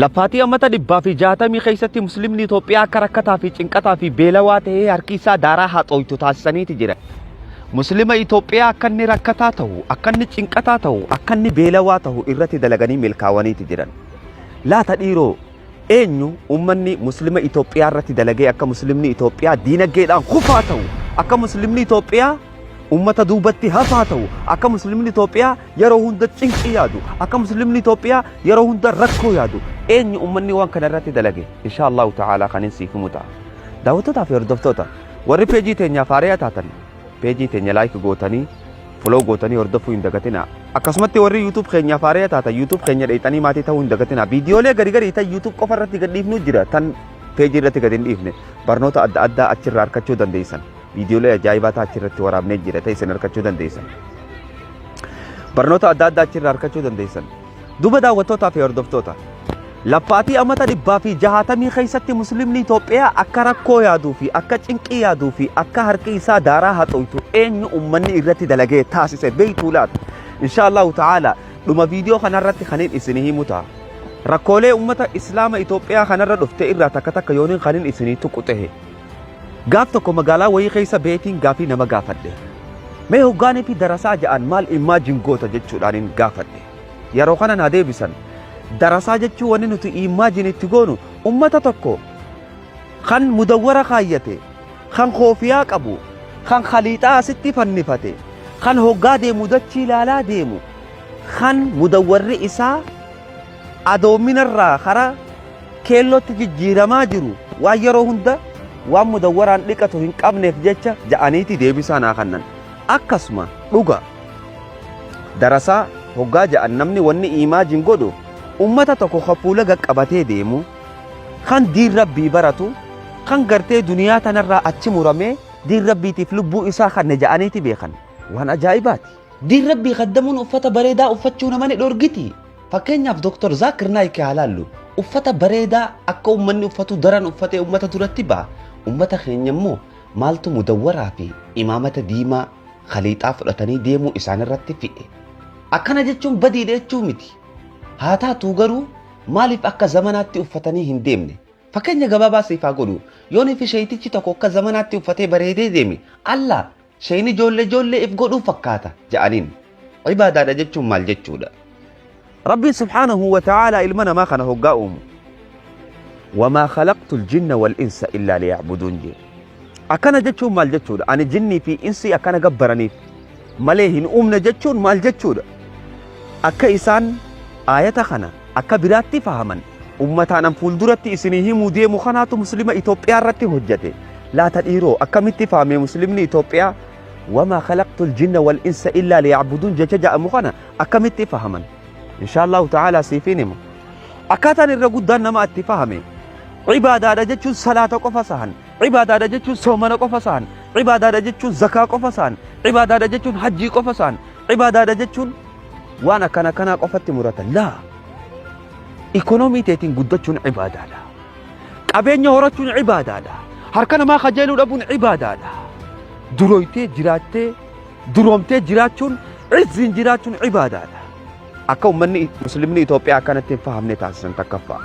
Lafaatii ammata dhibbaa fi jaatamii keessatti muslimni Itoophiyaa akka rakkataa fi cinqataa fi beelawaa ta'ee harki isaa daaraa haxooytu taasisaniiti jira. Muslima Itoophiyaa akka inni rakkataa ta'u, akka inni cinqataa ta'u, akka inni beelawaa ta'u irratti dalaganii milkaawaniiti jiran. Laata dhiiroo eenyu ummanni muslima Itoophiyaa irratti dalagee akka muslimni Itoophiyaa diinagdeedhaan kufaa ta'u, akka muslimni Itoophiyaa ummata duubatti hafaa ta'u, akka muslimni Itoophiyaa yeroo hunda cinqii yaadu, akka muslimni Itoophiyaa yeroo hunda rakkoo yaadu, eenyu ummanni waan kana irratti dalage? Insha Allahu ta'ala kan siif himu ta'a. Daawwattootaa fi hordoftoota warri peejii teenyaaf haaraa taatan peejii teenya laayik gootanii follow gootanii hordofuu hin dagatinaa. Akkasumatti warri YouTube keenyaaf haaraa taatan YouTube keenya dheeyxanii maatii ta'uu hin dagatinaa. Viidiyoolee garii ta'an YouTube qofa irratti gadhiifnu jira, tan peejii irratti gad hin dhiifne barnoota adda addaa achirraa argachuu dandeessan. Viidiyoolee ajaa'ibaa ta'an achirratti waraabnee jira ta'e isin argachuu dandeessan. Barnoota adda addaa achirraa argachuu dandeessan. Duuba daawwattootaa fi hordoftoota lafaatii ammata dhibbaa fi jaatamii keessatti muslimni Itoophiyaa akka rakkoo yaaduu fi akka cinqii yaaduu fi akka harki isaa daaraa haxooytu eenyu ummanni irratti dalagee taasise beektuu laata? Insha Allahu ta'ala dhuma viidiyoo kanarratti kanin isinii himu ta'a. Rakkoolee ummata Islaama Itoophiyaa kanarra dhufte irraa takka takka yooniin kanin isinii tuqu ta'e. Gaaf tokko magaalaa wayii keessa beetiin gaafii nama gaafadhe. Mee hoggaanii fi darasaa ja'an maal immaa jingoota jechuudhaan gaafadhe. Yeroo kana naa deebisan darasaa jechuun wanni nuti imaajin itti goonu ummata tokko kan mudawwara kaayyate, kan koofiyaa qabu, kan khaliixaa asitti fannifate, kan hoggaa deemu dachii ilaalaa deemu, kan mudawwarri isaa adoominarraa karaa keellootti jijjiiramaa jiru waan yeroo hunda waan mudawwaraan dhiqatu hin qabneef jecha ja'aniiti deebisaa naa kannan. Akkasuma dhuga darasaa hoggaa ja'an namni wanni imaajin godhu ummata tokko kan fuula qabatee deemu, kan diin rabbii baratu, kan gartee duniyaa tanarraa achi muramee diin rabbiitiif lubbuu isaa kan ja'aniiti beekan. Waan ajaa'ibaati. Diin rabbii kaddamuun uffata bareedaa uffachuu nama ni dhorgiti. Fakkeenyaaf Dr. Zaakir Naayik haa laallu. Uffata bareedaa akka ummanni uffatu daran uffatee ummata duratti ba'a. Ummata keenya immoo maaltu mudawwaraa fi imaamata diimaa khaliixaa fudhatanii deemuu isaanirratti fi'e. Akkana jechuun badiidha jechuu miti. Haa taatu garuu maaliif akka zamanaatti uffatanii hin deemne? Fakkeenya gabaabaa siif haa godhu. Yoonii fi sheeyitichi tokko akka zamanaatti uffatee bareedee deeme Allah sheeyini ijoollee if godhuu fakkaata ja'aniin. Ibaadaadha jechuun maal jechuudha? Rabbiin subhaanahu wa ta'aalaa ilma namaa kana hoggaa uumu. وما خلقت الجن والإنس إلا ليعبدون جي أكنا جتشون مال جتشون أنا جني في إنسي أكنا قبرني مليهن أمنا جتشون مال جتشون أكا إسان آية خنا أكا براتي فهمن أمتانا فولدرتي إسنيه مودي مخانات مسلمة إثيوبيا رتي هجتي لا تديرو أكا متي فهمي مسلمين إثيوبيا وما خلقت الجن والإنس إلا ليعبدون جتجا مخانا أكا متي فهمن إن شاء الله تعالى سيفينم أكاتان الرقود دان نما اتفاهمي عبادة جتشون صلاة قفصان عبادة جتشون صومنا قفصان عبادة جتشون زكاة قفصان عبادة جتشون حج قفصان عبادة جتشون وانا كان قفت مرتا لا ايكونومي تيتين قدتشون عبادة لا قبين يهورتشون عبادة لا هركنا ما خجلوا لابون عبادة لا درويتي جراتي درومتي جراتشون عزين جراتشون عبادة لا أكو مني مسلمين إثيوبيا كانت تفهمني تاسن تكفى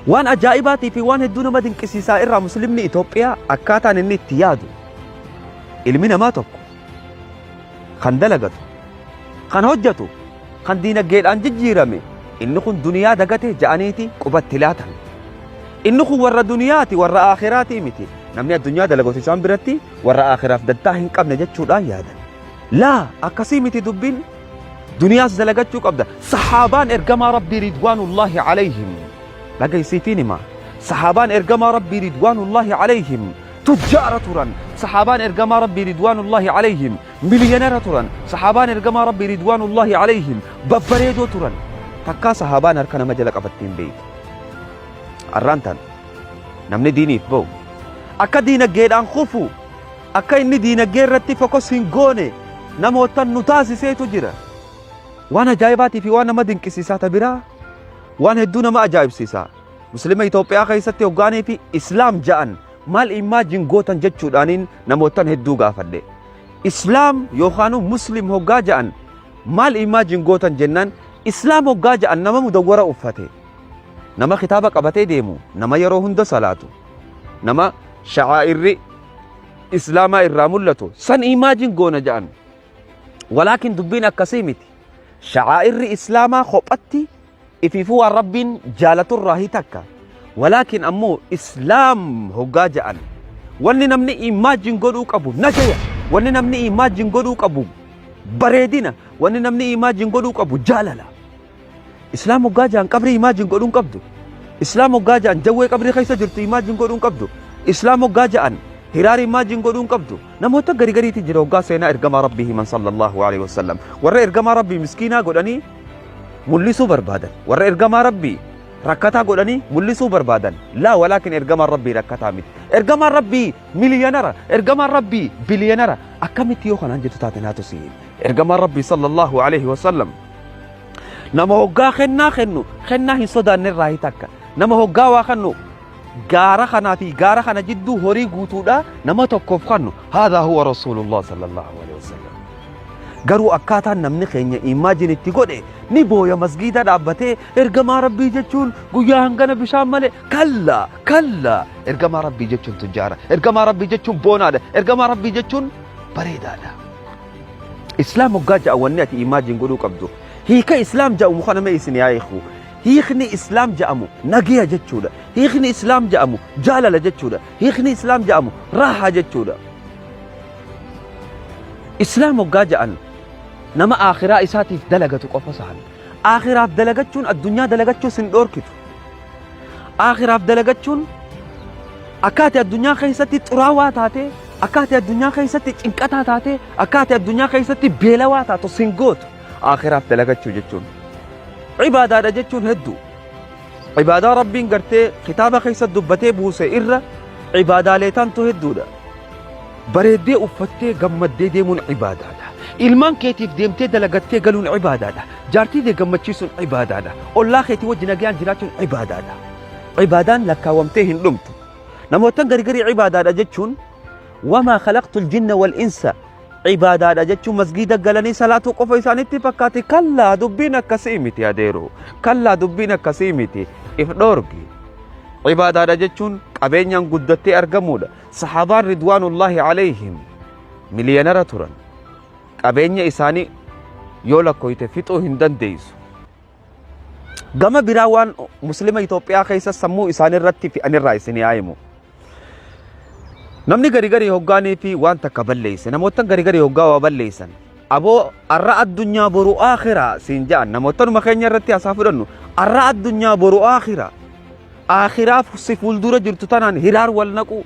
وان أجائباتي في وان الدون ما دنكسي سائرة مسلمين إثيوبيا أكاتا نني تيادو إلمنا ما تبقى خان دلقتو خان هجتو خان دينا قيل أن جيرامي إنكم دنيا دقتي جانيتي قبت تلاتا إنكم ورا دنياتي ورا آخراتي متي نمني الدنيا دلقتي سان برتي ورا آخرات دتاهن قبل جتشو الآن يادا لا أكسي متي دبين دنيا زلقتشو قبل صحابان إرقما ربي رضوان الله عليهم لقى يسيفيني ما صحابان إرقما ربي رضوان الله عليهم تجار تران صحابان إرقما ربي رضوان الله عليهم مليونير تران صحابان إرقما ربي رضوان الله عليهم بفريدو تران تكا صحابان أركنا مجلق أفتين بيت الرانتان نمني ديني بو أكا دينا جيد أن خفو أكا إني دينا جيد رتي فكس هنغوني نموتان نتاسي سيتو جرا وانا جايباتي في وانا مدين كسيسات برا وانا هدونا ما أجايب سيسا مسلمة إثيوبيا خيستي وغاني في إسلام جان مال إيماجين غوتان جتشودانين نموتان هدو غافد إسلام يوخانو مسلم هوغا جان مال إيماجين غوتان جنان إسلام وجاج أنما مدورة أفته نما خطابة قبته ديمو نما يروهن صلاته نما شعائر إسلام الراملته سن إيماجين قونا جان ولكن دبين أكسيمتي شعائر إسلام خبأتي إفيفوا رب جالة الراهي تكا ولكن أمو إسلام هجاج أن wanni namni imagine godhuu qabu nagaya wanni namni imagine godhuu qabu bareedina wanni namni imagine godhuu qabu jaalala islaam hoggaajaan qabrii imagine godhuu qabdu islaam hoggaajaan jawwee qabrii keessa jirtu imagine godhuu qabdu islaam hoggaajaan hiraari imagine godhuu qabdu namoota garigariitti jira hoggaa seenaa ergamaa rabbii himan sallallahu alaihi wasallam warra ergamaa rabbii miskiinaa godhanii mul'isuu barbaadan warra ergamaa rabbii rakkataa godhanii mul'isuu barbaadan laa walaakin ergamaan rabbii rakkataa miti ergamaan rabbii miliyonara ergamaan rabbii biliyonara akkamitti yoo kanaan jettu taate naatu siin ergamaan rabbii sallallahu alaihi wasallam nama hoggaa kennu kennaa hin sodaanne irraa takka nama hoggaa waa kennu gaara kanaa fi gaara kana jidduu horii guutuudha nama tokkoof kennu haadha huwa rasuulullah sallallahu alaihi wasallam garuu akkaataan namni keenya imagine itti godhe ni booya masgiida dhaabbatee ergamaa rabbii jechuun guyyaa hangana bishaan malee kalla ergamaa rabbii jechuun tujjaara ergamaa rabbii jechuun boonaadha ergamaa rabbii jechuun bareedaadha islaam hoggaa ja'a wanni ati imagine godhuu qabdu hiika islaam ja'amu kana mee isin yaa'iku hiikni islaam ja'amu nagiya jechuudha hiikni islaam ja'amu jaalala jechuudha hiikni islaam ja'amu raahaa jechuudha islaam hoggaa ja'an nama akhiraa isaatiif dalagatu qofa sahan akhiraaf dalagachuun addunyaa dalagachuu sin dhoorkitu akhiraaf dalagachuun akkaati addunyaa keessatti xuraawaa taate akkaati addunyaa keessatti cinqataa taate akkaati addunyaa keessatti beelawaa taatu sin gootu akhiraaf dalagachuu jechuun ibaadaadha jechuun hedduu ibaadaa rabbiin gartee kitaaba keessatti dubbatee buuse irra ibaadaalee tantu hedduudha bareeddee uffattee gammaddee deemuun ibaadaadha ilmaan keetiif deemtee dalagattee galuun ibaadaadha jaartii gammachiisuun ibaadaadha ollaa keetii wajjin nagayaan jiraachuun ibaadaadha ibaadaan lakkaawamtee hin dhumtu namootan gargarii ibaadaadha jechuun wamaa khalaqtul jinna wal insa ibaadaadha jechuun masgiida galanii salaatuu qofa isaanitti fakkaate kallaa dubbiin akkasii miti adeero kallaa dubbiin akkasii miti if dhoorgi ibaadaadha jechuun qabeenyaan guddattee argamuudha sahaabaan ridwaanullaahi alayhim miliyonara turan qabeenya isaanii yoo lakkoyte fixuu hin dandeessu gama biraa waan muslima Itoophiyaa keessa sammuu isaanii irratti fi'anirraa isin yaa'imu namni garigari hoggaanii fi waan takka balleeyse namootan garigari hoggaa waa balleeysan aboo arra addunyaa boru akhiraa siin ja'an namootanuma keenya irratti hasaa fudhannu arra addunyaa boru akhiraaf si fuuldura jirtu tanaan hiraar wal naqu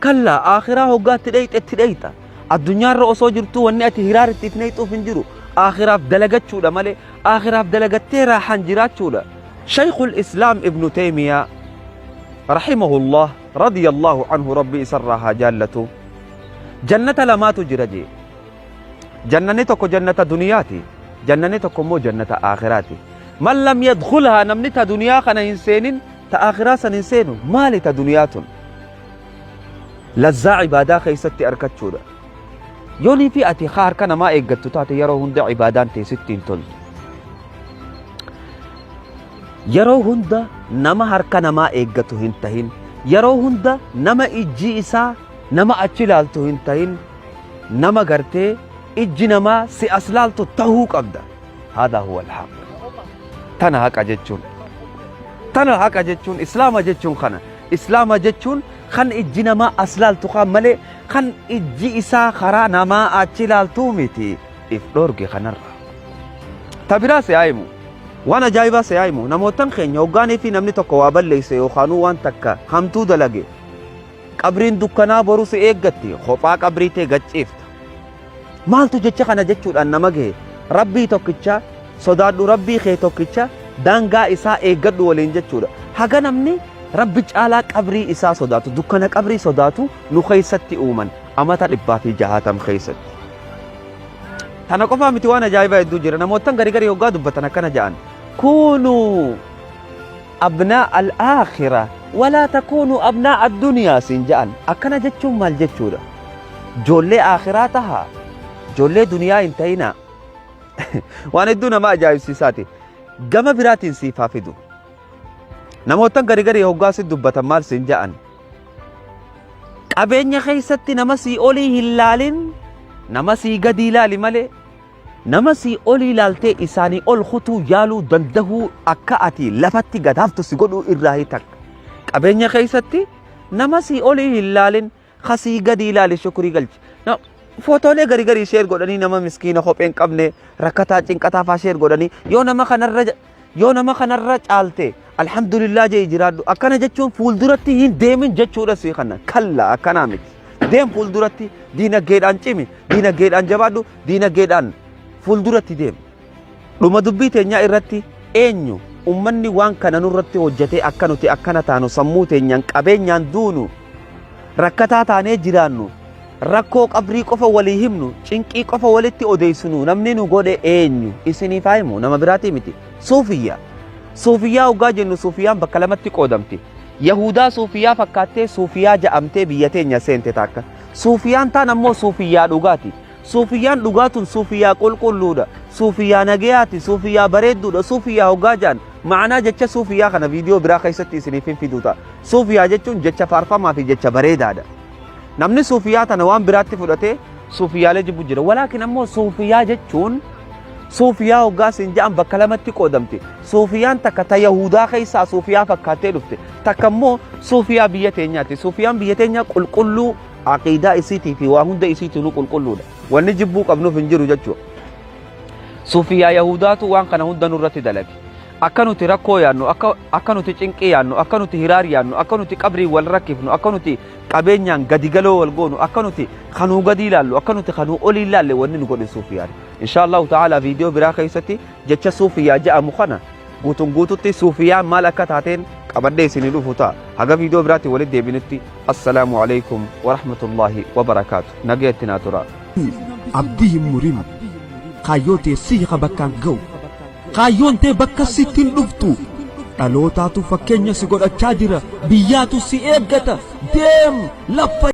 kallaa akhiraa hoggaatti dheyxa addunyaarra osoo jirtu wanni ati hiraar itti neyxuuf hin jiru akhiraaf dalagachuudha malee akhiraaf dalagattee raahan jiraachuudha shaykhul islaam ibnu taymiyaa rahimahullah radiyallahu anhu rabbi isarraa jaallatu jannata lamaatu jira jee jannani tokko jannata duniyaati jannani tokko immoo jannata akhiraati man lam yadkhulhaa namni ta duniyaa kana hin seenin ta akhiraa san hin seenu maali ta duniyaatun lazzaa ibaadaa keessatti argachuudha yoonii fi ati harka namaa eeggattu taate yeroo hunda ibaadaan teessitti hin toltu yeroo hunda nama harka namaa eeggatu hin tahin yeroo hunda nama ijji isaa nama achi ilaaltu hin tahin nama gartee ijji namaa si as laaltu tahuu qabda haadha huwa alhaq tana haqa jechuun islaama jechuun kana islaama jechuun kan ijji namaa as laaltu kan malee kan ijji isaa karaa namaa achi ilaaltuu miti if dhoorge kanarra tabiraa se'aayimu waan ajaa'ibaa se'aayimu namootan keenya hoggaanii fi namni tokko waa balleeyse yookaanuu waan takka hamtuu dalage qabriin dukkanaa boru si eeggatti kophaa qabrii tee gacciifta maaltu jecha kana jechuudhaan nama gahe rabbii tokkicha sodaadhu rabbii kee tokkicha daangaa isaa eeggadhu waliin jechuudha haga namni rabbi caalaa qabrii isaa sodaatu dukkana qabrii sodaatu nu keessatti uuman amata 160 keessatti tana qofaa miti waan ajaa'ibaa hedduu jira namootan garigari hoggaa dubbatan akkana ja'an كونوا أبناء الآخرة ولا تكونوا أبناء الدنيا سنجان أكنا جتشو مال جتشو دا جولي آخراتها جولي دنيا انتهينا وانا الدنيا ما أجايب سيساتي gama biraatiin siif haa fidu. Namoota gari hoggaa si dubbatan maal siin ja'an qabeenya keessatti nama sii olii hin laalin, nama sii gadi ilaali malee nama sii olii ilaaltee isaanii ol kutuu yaaluu dandahuu akka ati lafatti gadaaftu si godhuu irraa takka. Qabeenya keessatti nama sii olii hin laalin, kasii gadi ilaali shukurii galchi. Footoolee gari sheer godhanii nama miskiina kopheen qabne rakkataa cinqataa faa sheer godhanii yoo nama kanarra caalte alhamdulillah jee jiraadhu. Akkana jechuun fuulduratti hin deemin jechuudha si kana. Kalla akkanaa miti. Deem fuulduratti diinagdeedhaan cimi, diinagdeedhaan jabaadhu, diinagdeedhaan fuulduratti deem. Dhuma dubbii teenyaa irratti eenyu ummanni waan kana nurratti hojjetee akka nuti akkana taanu sammuu teenyaan qabeenyaan duunu rakkataa taanee jiraannu rakkoo qabrii qofa walii himnu cinqii qofa walitti odeessinu namni nu godhe eenyu isiniif haa himu nama biraatii miti. Suufiyyaa hoggaa jennu suufiyyaan bakka lamatti qoodamti. Yahudaa suufiyyaa fakkaattee suufiyyaa ja'amtee biyya teenya seente taakka. Suufiyyaan taan ammoo suufiyyaa dhugaati. Suufiyyaan dhugaatun suufiyyaa qulqulluudha. Suufiyyaa nagayaati. Suufiyyaa bareedduudha. Suufiyyaa hoggaa jaan ma'anaa jecha suufiyyaa kana viidiyoo biraa keessatti isiniif hin fiduu ta'a. Suufiyyaa jechuun jecha faarfamaa fi jecha bareedaadha. Namni suufiyyaa tana waan biraatti fudhatee suufiyyaalee jibbu jira. Walaakin ammoo suufiyyaa jechuun suufiyyaa hoggaa siin ja'an bakka lamatti qoodamti. Suufiyyaan takka ta Yahudaa keessaa suufiyyaa fakkaattee dhufte. Takka immoo suufiyyaa biyya teenyaati. Suufiyyaan biyya teenyaa qulqulluu aqiidaa isiitii fi waa hunda isiitinuu qulqulluudha. Wanni jibbuu qabnuuf hin jiru jechuudha. Suufiyyaa Yahudaatu waan kana hunda nurratti dalage. Akka nuti rakkoo yaannu, akka nuti cinqii yaannu, akka nuti hiraar yaannu, akka nuti qabrii wal rakkifnu, akka nuti qabeenyaan gadi galoo wal goonu, akka nuti kanuu gadi ilaallu, akka nuti kanuu olii ilaalle wanni nu godhe suufiyyaadha. Inshaallahu ta'ala viidiyoo biraa keessatti jecha suufiyyaa ja'amu kana guututti suufiyyaan maal akka taateen qabadhee isinii dhufu ta'a. Haga viidiyoo biraatti walitti deebinutti assalaamu alaykum wa rahmatullahi wa barakaatu. Nagayatti naa tura. Abdii hin murin kaayyoo teessii bakkaan ga'u. Kaayyoon tee bakka sittiin dhuftu dhalootaatu fakkeenya si godhachaa jira, biyyaatu si eeggata. Deem lafa